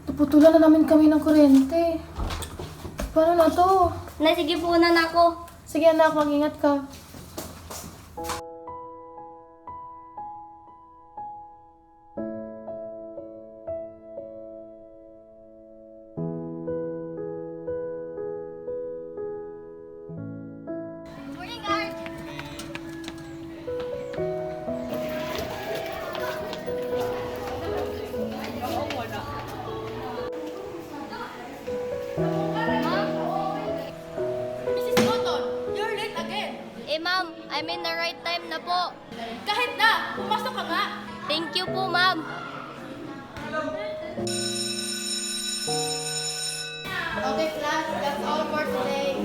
Naputulan na namin kami ng kuryente. Paano na to? Nay, sige po na ako. Sige anak, mag-ingat ka. Morning, guard! Mrs. Cotton, you're late again. Ma'am, I'm in the right time na po. Kahit na, pumasok ka nga. Thank you po, ma'am. Okay, class, that's all for today.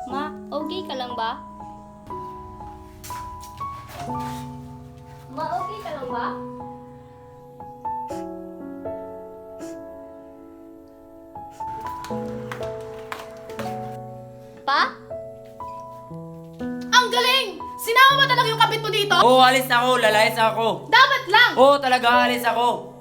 Ma, okay ka lang ba? Ma, okay ka lang ba? Pa? Ang galing! Sinama mo talaga yung kabit mo dito? Oo, alis na ako. Lalayas na ako. Dapat lang! Oo, talaga alis ako.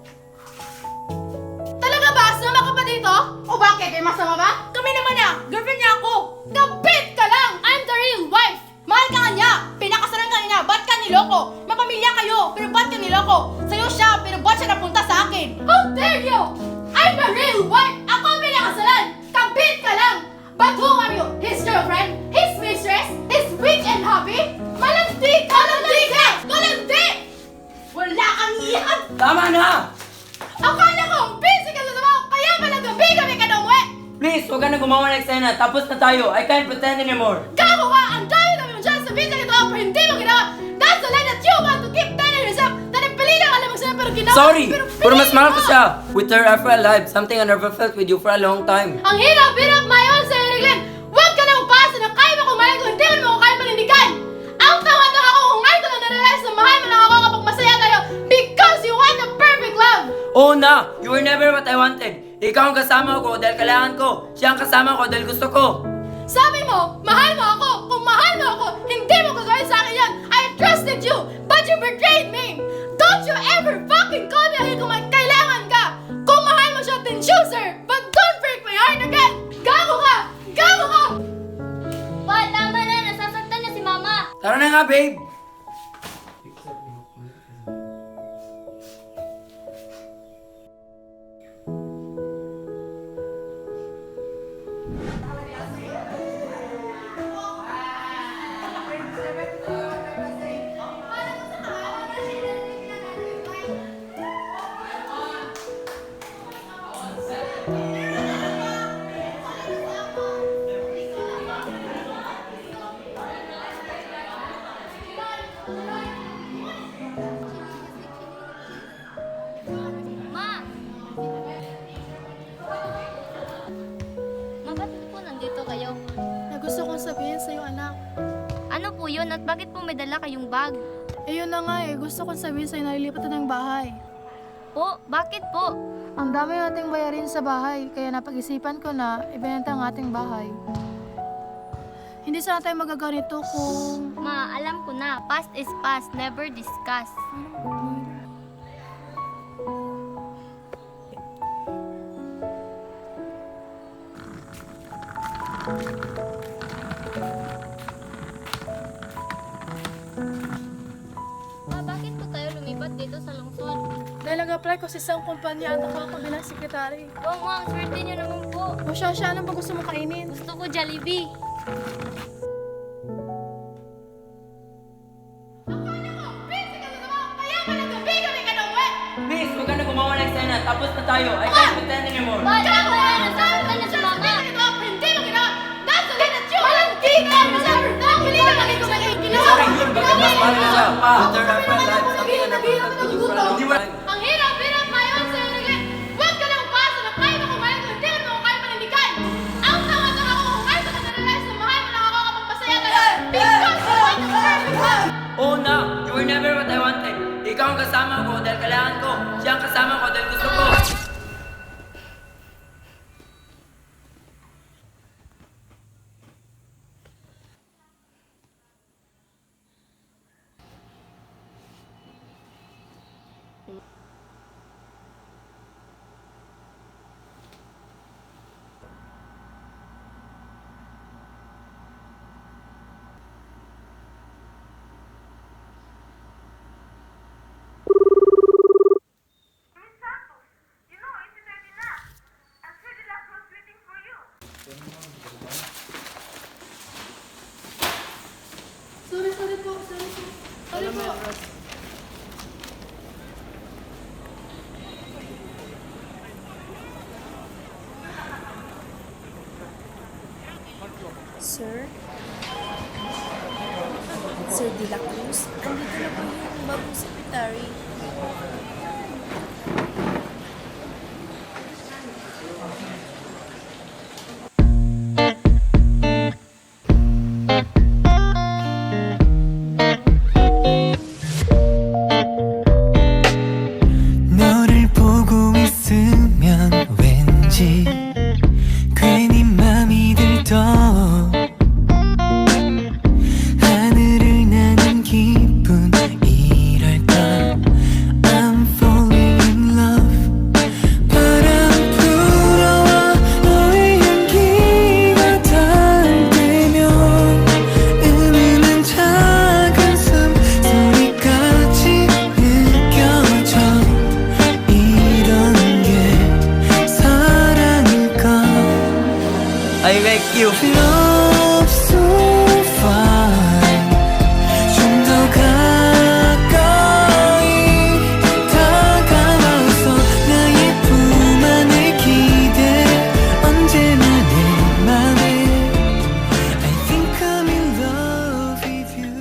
Talaga ba? Sumama ka pa dito? O bakit? May masama ba? Kami naman niya! Girlfriend niya ako! Kabit ka lang! I'm the real wife! Mahal ka nga niya! Pinakasalan ka niya! Ba't ka niloko? Mapamilya kayo! Pero ba't ka niloko? Sa'yo siya! Pero ba't siya napunta sa akin? How dare you! I'm the real wife! Ako ang pinakasalan! Kabit ka lang! But who are you? His girlfriend? His mistress? His rich and happy? Malandi ka! Malandi ka! Malandi! Wala kang iyan! Tama na! Akala ko, busy ka sa trabaho, kaya pala gabi kami ka na umuwi! Please, huwag ka na gumawa ng eksena. Tapos na tayo. I can't pretend anymore. Gago ka! Ang dami namin mo dyan sa busy ka trabaho pero hindi mo ginawa! That's the lie that you want to keep telling yourself na nagpilitan ka lang magsabi pero ginawa! Sorry! Pero mas mahal ko mo. siya. With her ever alive, something I never felt with you for a long time. Ang hirap-hirap mayon sa Glenn! Huwag ka lang pasa na kaya mo kumain kung hindi mo kaya panindigan! Ang tanga-tanga ko kung ngayon ko lang narealize na mahal mo lang ako kapag masaya tayo because you want the perfect love! Oo na! You were never what I wanted. Ikaw ang kasama ko dahil kailangan ko. Siya ang kasama ko dahil gusto ko. Sabi mo, mahal mo ako! Kung mahal mo ako, hindi mo gagawin sa akin yan! I trusted you, but you betrayed me! Don't you ever fucking call me again kung may kailangan ka! Kung mahal mo siya, then choose her! But don't break my heart again! Gago ka! Gago ka! Pa, tama na. Nasasaktan na si Mama. Tara na nga, babe! Ma! Ma, ba't po nandito kayo? Na gusto kong sabihin sa'yo anak. Ano po yun at bakit po may dala kayong bag? Eh yun na nga eh, gusto kong sabihin sa'yo na lilipat na ng bahay. Po, bakit po? Ang dami nating bayarin sa bahay, kaya napag-isipan ko na ibenta ang ating bahay. Hindi sana tayo magaganito kung... Ma, alam ko na. Past is past. Never discuss. Ma, bakit po tayo lumipat dito sa lungsod? Dahil nag-apply ko sa isang kumpanya at ako ang kabilang sekretary. Oo nga, ang swerte niyo naman po. O siya, ano ba gusto mo kainin? Gusto ko Jollibee. Akala ko, busy ka sa trabaho, kaya pala gabi kami ka na umuwi! Please, huwag ka na gumawa ng eksena. Tapos na tayo. I can't pretend anymore. Pa, tama na. Nasasaktan na si Mama. Hindi mo ginawa! That's the lie that you want to keep telling yourself! Napilitan ka lang kung may ginawa! Sorry, yun. Bakit mas mahal ko siya? Pa, with her ever alive, something I never felt with you for a long time. Ang hirap-hirap mayon sa Glenn! Huwag ka lang pasa na kaya mo kumain kung hindi mo kaya panindigan! Ang tanga-tanga ko kung ngayon ko lang narealize na mahal mo lang ako kapag masaya tayo because you want the perfect love! Oo na! You were never what I wanted. Ikaw ang kasama ko dahil kailangan ko. Siya ang kasama ko dahil gusto ko. Sorry po. Sorry po. Sir? Sir De La Cruz, andito na po yung bagong secretary. 너를 보고 있으면 왠지 괜히 맘이 들떠 하늘을 나는 기분 이랄까 I'm falling in love 바람 불어와 너의 향기가 닿을 때면 은은한 작은 숨소리까지 느껴져 이런 게 사랑일까 I like you. Love so fine 좀 더 가까이 다가와서 나의 품 안에 기대 언제나 내 맘에 I think I'm in love with you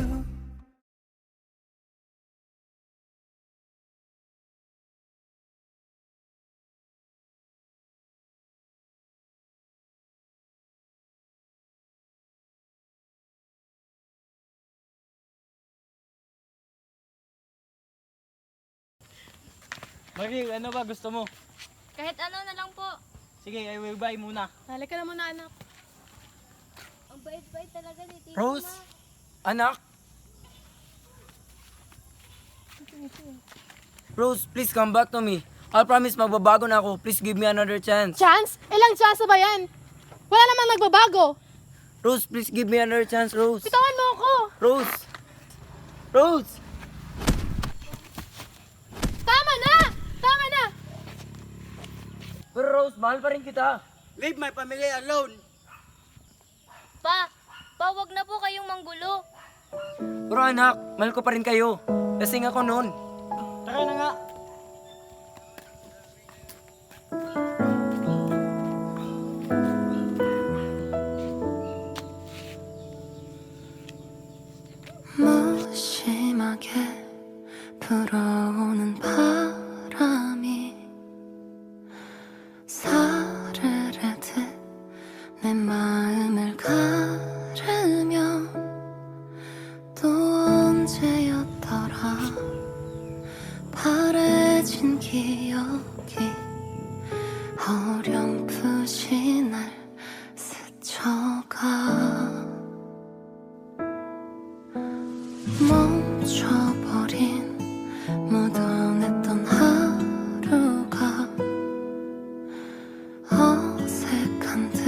Marie, ano ba gusto mo? Kahit ano na lang po. Sige, I will buy muna. Halika na muna, anak. Ang bait-bait talaga ni Tita Rose? Ma. Anak? Rose, please come back to me. I promise magbabago na ako. Please give me another chance. Chance? Ilang chance ba yan? Wala namang nagbabago. Rose, please give me another chance, Rose. Bitawan mo ako. Rose! Rose! Tama na! Tama na! Pero Rose, mahal pa rin kita. Leave my family alone. Pa, wag na po kayong manggulo. Pero anak, mahal ko pa rin kayo. Lasing ako noon. Tara na nga. 무심하게 불어오는 바람이 사르르듯 내 마음을 가르며 또 언제였더라 바래진 기억이 어렴풋이 날 스쳐가 멈춰버린 묻어냈던 하루가 어색한 듯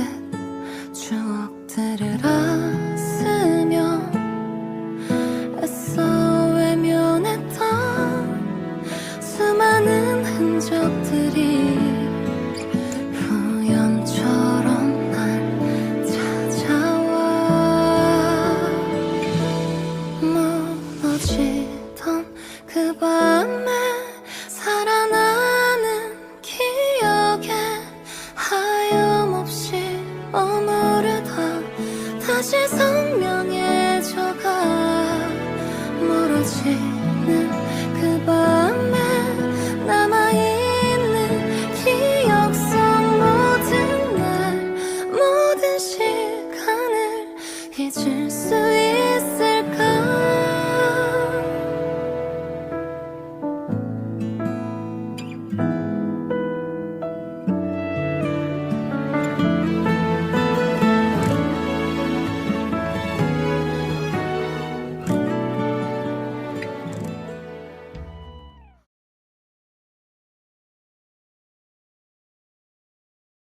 추억들을 안쓰며 애써 외면했던 수많은 흔적들이 우연처럼 날 찾아와 무너지던 그 밤에 살아나는 기억에 하염없이 머무르다 다시 성령